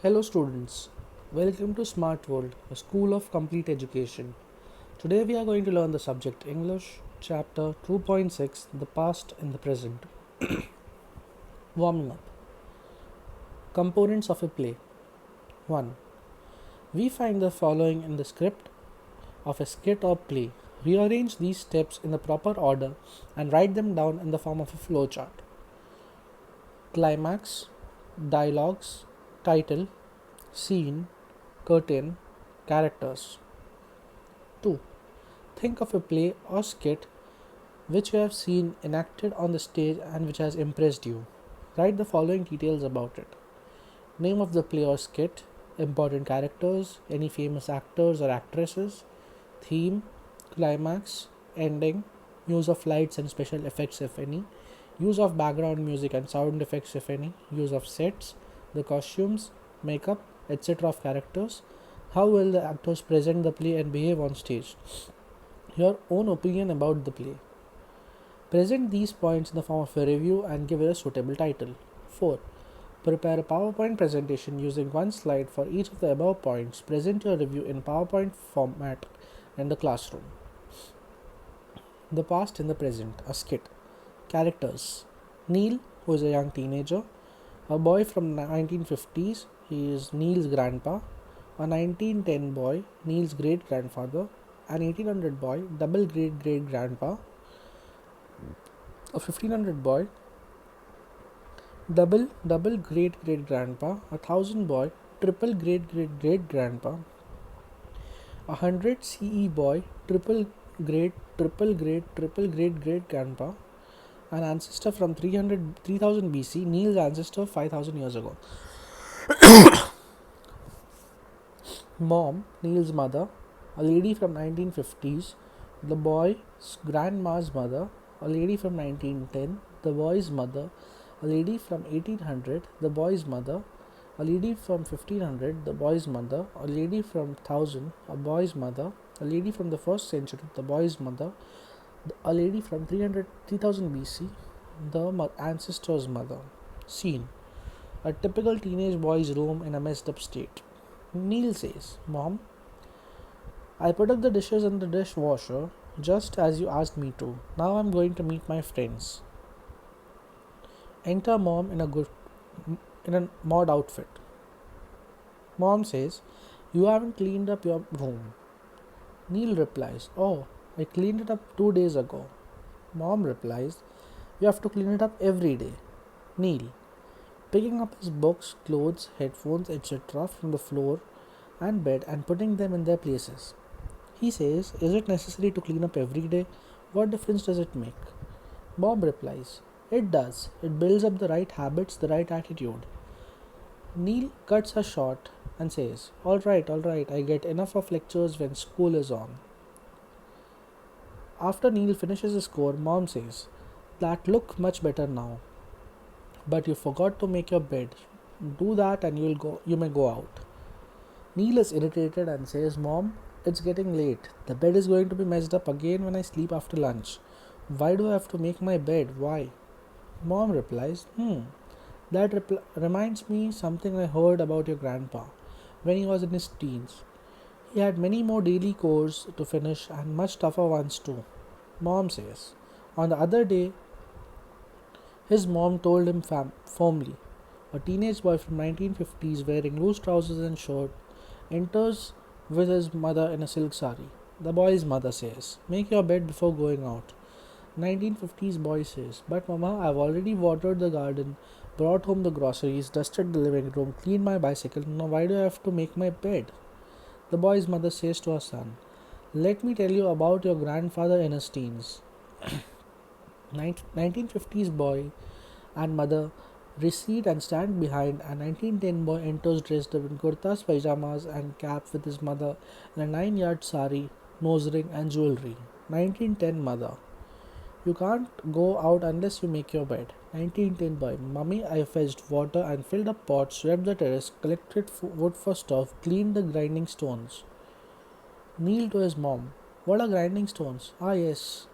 Hello students, welcome to Smart World, a school of complete education. Today we are going to learn the subject English, chapter 2.6, the past and the present. Warming up. Components of a play. 1. We find the following in the script of a skit or play. Rearrange these steps in the proper order and write them down in the form of a flowchart. Climax, dialogues, title, scene, curtain, characters. 2. Think of a play or skit which you have seen enacted on the stage and which has impressed you. Write the following details about it: name of the play or skit, important characters, any famous actors or actresses, theme, climax, ending, use of lights and special effects if any, use of background music and sound effects if any, use of sets, the costumes, makeup, etc. of characters, how will the actors present the play and behave on stage, your own opinion about the play. Present these points in the form of a review and give it a suitable title. 4. Prepare a PowerPoint presentation using one slide for each of the above points. Present your review in PowerPoint format in the classroom. The past and the present, a skit. Characters: Neil, who is a young teenager, a boy from 1950s, he is Neil's grandpa, a 1910 boy, Neil's great grandfather, an 1800 boy, double great great grandpa, a 1500 boy, double great great grandpa, a 1000 boy, triple great great great grandpa, a 100 CE boy, triple great great grandpa, an ancestor from 3000 BC, Neil's ancestor 5000 years ago. Mom, Neil's mother, a lady from 1950s, the boy's grandma's mother, a lady from 1910, the boy's mother, a lady from 1800, the boy's mother, a lady from 1500, the boy's mother, a lady from 1000, a boy's mother, a lady from the 1st century, the boy's mother, a lady from 3000 BC, the ancestor's mother. Scene: a typical teenage boy's room in a messed up state. Neil says, Mom, I put up the dishes in the dishwasher just as you asked me to. Now I'm going to meet my friends. Enter Mom in a mod outfit. Mom says, You haven't cleaned up your room. Neil replies, Oh, I cleaned it up 2 days ago. Mom replies, You have to clean it up every day. Neil, picking up his books, clothes, headphones, etc. from the floor and bed and putting them in their places. He says, Is it necessary to clean up every day? What difference does it make? Bob replies, It does. It builds up the right habits, the right attitude. Neil cuts her short and says, all right, I get enough of lectures when school is on. After Neil finishes his score, Mom says, That look much better now. But you forgot to make your bed. Do that and you may go out. Neil is irritated and says, Mom, it's getting late. The bed is going to be messed up again when I sleep after lunch. Why do I have to make my bed? Why? Mom replies, That reminds me something I heard about your grandpa when he was in his teens. He had many more daily chores to finish and much tougher ones too. Mom says, On the other day, his mom told him firmly. A teenage boy from 1950s wearing loose trousers and shirt enters with his mother in a silk sari. The boy's mother says, Make your bed before going out. 1950s boy says, But mama, I've already watered the garden, brought home the groceries, dusted the living room, cleaned my bicycle. Now why do I have to make my bed? The boy's mother says to her son, Let me tell you about your grandfather in his teens. 1950s boy and mother recede and stand behind. A 1910 boy enters dressed up in kurtas, pajamas and cap with his mother in a 9-yard sari, nose ring and jewelry. 1910 mother, You can't go out unless you make your bed. 1910 boy, Mummy, I fetched water and filled up pots, swept the terrace, collected wood for stove, cleaned the grinding stones. Neil to his mom, What are grinding stones? Ah yes,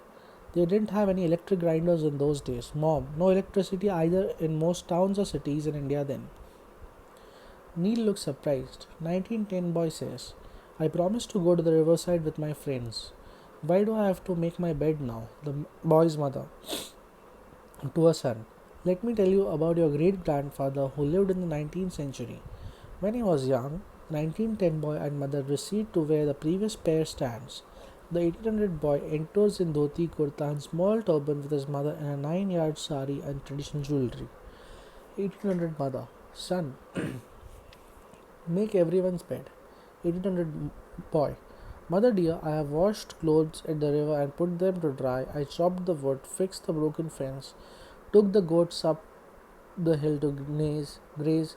they didn't have any electric grinders in those days. Mom, no electricity either in most towns or cities in India then. Neil looks surprised. 1910 boy says, I promised to go to the riverside with my friends. Why do I have to make my bed now? The boy's mother to her son. Let me tell you about your great grandfather who lived in the 19th century. When he was young, 1910 boy and mother received to where the previous pair stands. The 1800 boy enters in dhoti kurta and small turban with his mother in a 9-yard sari and traditional jewelry. 1800 mother, son, make everyone's bed. 1800 boy, mother dear, I have washed clothes at the river and put them to dry. I chopped the wood, fixed the broken fence, took the goats up the hill to graze.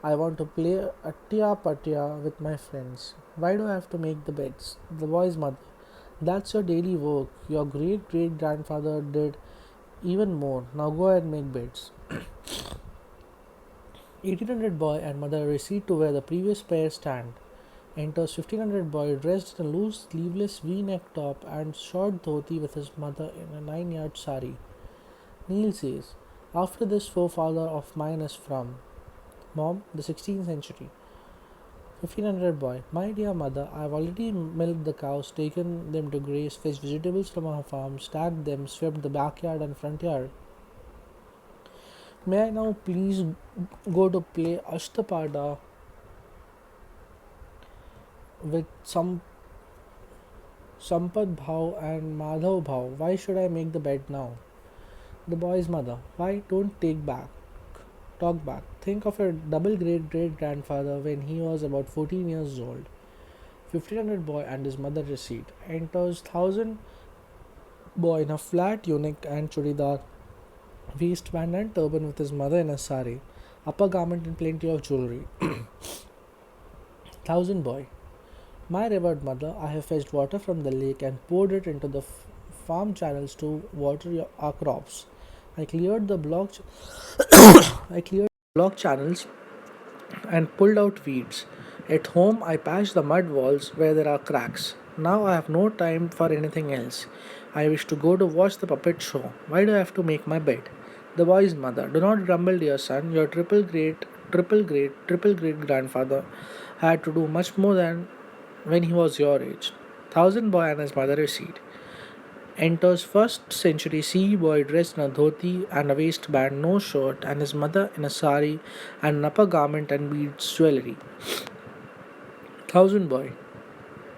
I want to play atya patya with my friends. Why do I have to make the beds? The boy's mother. That's your daily work. Your great great grandfather did even more. Now go ahead and make beds. 1800 boy and mother recede to where the previous pair stand. Enters 1500 boy dressed in a loose sleeveless V-neck top and short dhoti with his mother in a 9-yard sari. Neil says, after this forefather of mine is from Mom, the 16th century. 1500 boy, my dear mother, I have already milked the cows, taken them to graze, fetched vegetables from our farm, stacked them, swept the backyard and front yard. May I now please go to play Ashtapada with some Sampad Bhav and Madhav Bhav? Why should I make the bed now? The boy's mother, why don't talk back. Think of your double great great grandfather when he was about 14 years old. 1500 boy and his mother recede. Enters 1000 boy in a flat tunic and chudidar, waistband and turban with his mother in a sari, upper garment and plenty of jewelry. 1000 boy, my revered mother, I have fetched water from the lake and poured it into the farm channels to water our crops. I cleared the block channels and pulled out weeds. At home, I patched the mud walls where there are cracks. Now I have no time for anything else. I wish to go to watch the puppet show. Why do I have to make my bed? The boy's mother, do not grumble, dear son. Your triple great grandfather had to do much more than when he was your age. Thousand boy and his mother recede. Enters first century CE boy dressed in a dhoti and a waistband, no shirt, and his mother in a sari and an upper garment and beads jewelry. Thousand boy,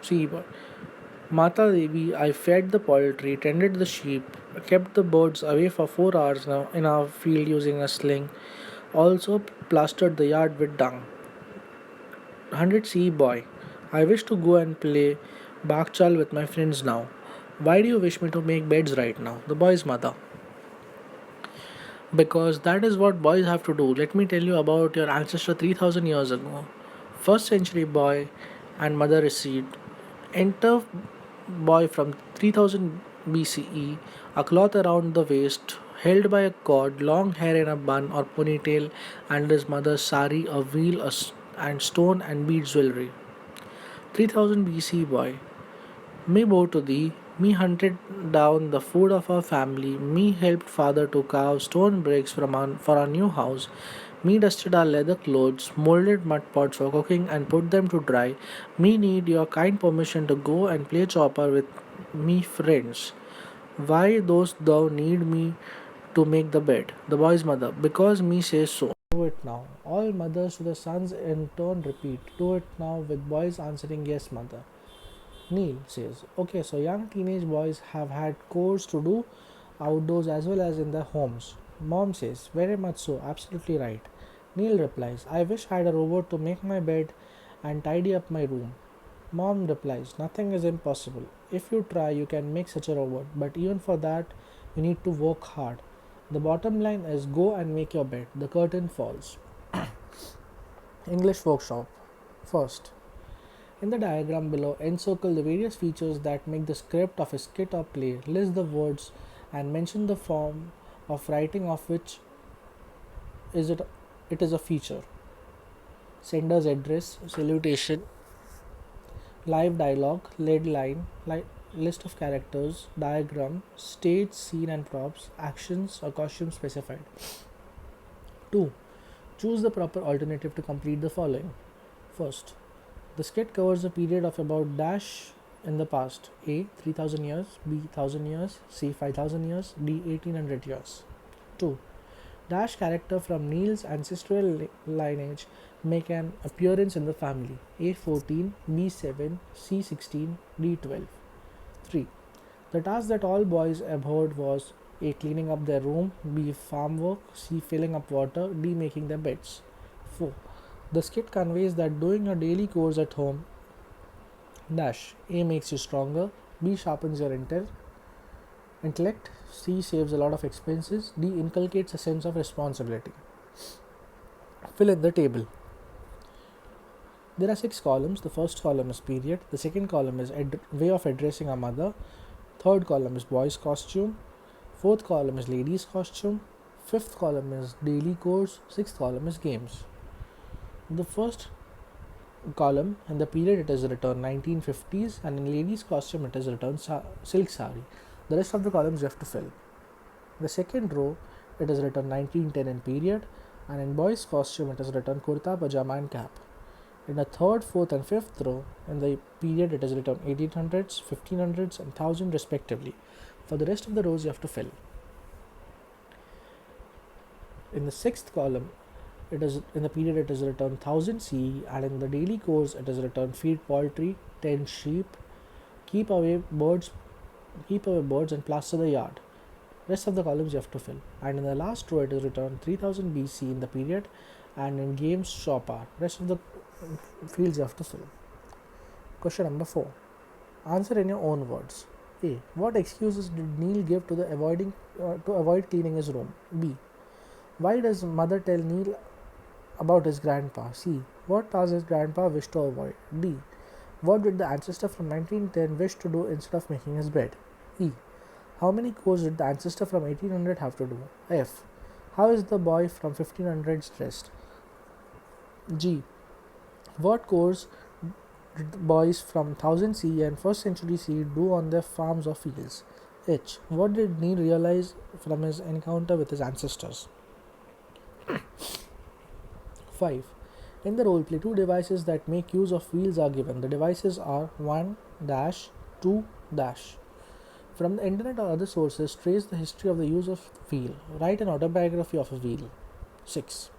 CE boy. Mata Devi, I fed the poultry, tended the sheep, kept the birds away for 4 hours now in our field using a sling, also plastered the yard with dung. 100 CE boy, I wish to go and play Bakchal with my friends now. Why do you wish me to make beds right now? The boy's mother. Because that is what boys have to do. Let me tell you about your ancestor 3000 years ago. First century boy and mother received. Enter boy from 3000 BCE, a cloth around the waist, held by a cord, long hair in a bun or ponytail, and his mother's sari, a wheel, and stone and beads jewelry. 3000 BC boy, me bow to thee, me hunted down the food of our family, me helped father to carve stone bricks for our new house, me dusted our leather clothes, molded mud pots for cooking and put them to dry, me need your kind permission to go and play chopper with me friends. Why dost thou need me to make the bed? The boy's mother, because me says so. Do it now. All mothers to the sons in turn repeat, do it now, with boys answering yes, mother. Neil says, okay, so young teenage boys have had chores to do outdoors as well as in their homes. Mom says, very much so, absolutely right. Neil replies, I wish I had a robot to make my bed and tidy up my room. Mom replies, nothing is impossible. If you try, you can make such a robot, but even for that, you need to work hard. The bottom line is go and make your bed. The curtain falls. English workshop. First, in the diagram below, encircle the various features that make the script of a skit or play. List the words and mention the form of writing of which is it is a feature. Sender's address, salutation, live dialogue, lead line, list of characters, diagram, stage, scene and props, actions or costume specified. 2. Choose the proper alternative to complete the following. First, the skit covers a period of about dash in the past: A. 3000 years, B. 1000 years, C. 5000 years, D. 1800 years. 2. Dash character from Neil's ancestral lineage make an appearance in the family: A. 14, B. 7, C. 16, D. 12. 3. The task that all boys abhorred was: A. Cleaning up their room, B. Farm work, C. Filling up water, D. Making their beds. 4. The skit conveys that doing your daily chores at home dash: A. Makes you stronger, B. Sharpens your intellect, C. Saves a lot of expenses, D. Inculcates a sense of responsibility. Fill in the table. There are 6 columns. The first column is period, the second column is way of addressing a mother, third column is boy's costume, fourth column is lady's costume, fifth column is daily chores, sixth column is games. The first column, in the period it is written 1950s, and in ladies costume it is written silk sari. The rest of the columns you have to fill. The second row, it is written 1910 in period, and in boys costume it is written kurta, pajama and cap. In the third, fourth and fifth row, in the period it is written 1800s, 1500s and 1000 respectively. For the rest of the rows you have to fill. In the sixth column, it is in the period it is written 1000 CE, and in the daily course it is written feed poultry, tend sheep, keep away birds and plaster the yard. Rest of the columns you have to fill. And in the last row it is written 3000 BC in the period, and in games shop art. Rest of the fields you have to fill. Question number 4. Answer in your own words. A. What excuses did Neil give to avoid cleaning his room? B. Why does mother tell Neil about his grandpa? C. What does his grandpa wish to avoid? D. What did the ancestor from 1910 wish to do instead of making his bed? E. How many chores did the ancestor from 1800 have to do? F. How is the boy from 1500s dressed? G. What chores did the boys from 1000 CE and 1st century CE do on their farms or fields? H. What did Neil realize from his encounter with his ancestors? 5. In the roleplay, 2 devices that make use of wheels are given. The devices are 1 dash, 2 dash. From the internet or other sources, trace the history of the use of wheel. Write an autobiography of a wheel. 6.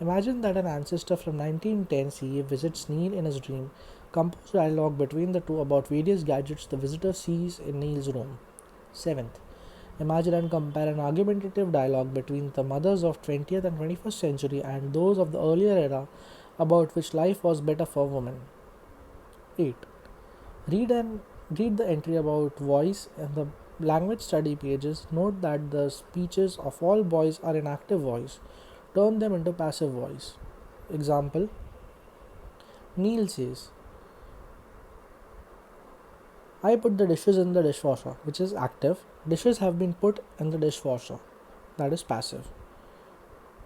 Imagine that an ancestor from 1910 CE visits Neil in his dream. Compose dialogue between the two about various gadgets the visitor sees in Neil's room. 7th. Imagine and compare an argumentative dialogue between the mothers of 20th and 21st century and those of the earlier era about which life was better for women. 8. Read the entry about voice in the language study pages. Note that the speeches of all boys are in active voice. Turn them into passive voice. Example: Neil says, I put the dishes in the dishwasher, which is active. Dishes have been put in the dishwasher, that is passive.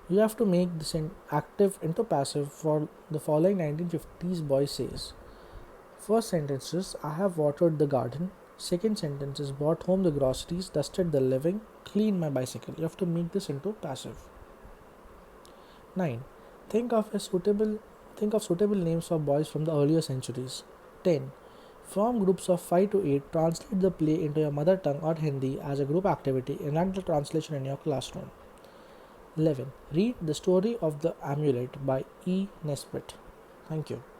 You have to make this active into passive for the following 1950s boy says. First sentence is, I have watered the garden. Second sentence is, brought home the groceries, dusted the living, cleaned my bicycle. You have to make this into passive. 9. Think of suitable names for boys from the earlier centuries. 10. From groups of 5 to 8, translate the play into your mother tongue or Hindi as a group activity. Enact the translation in your classroom. 11. Read The Story of the Amulet by E. Nesbitt. Thank you.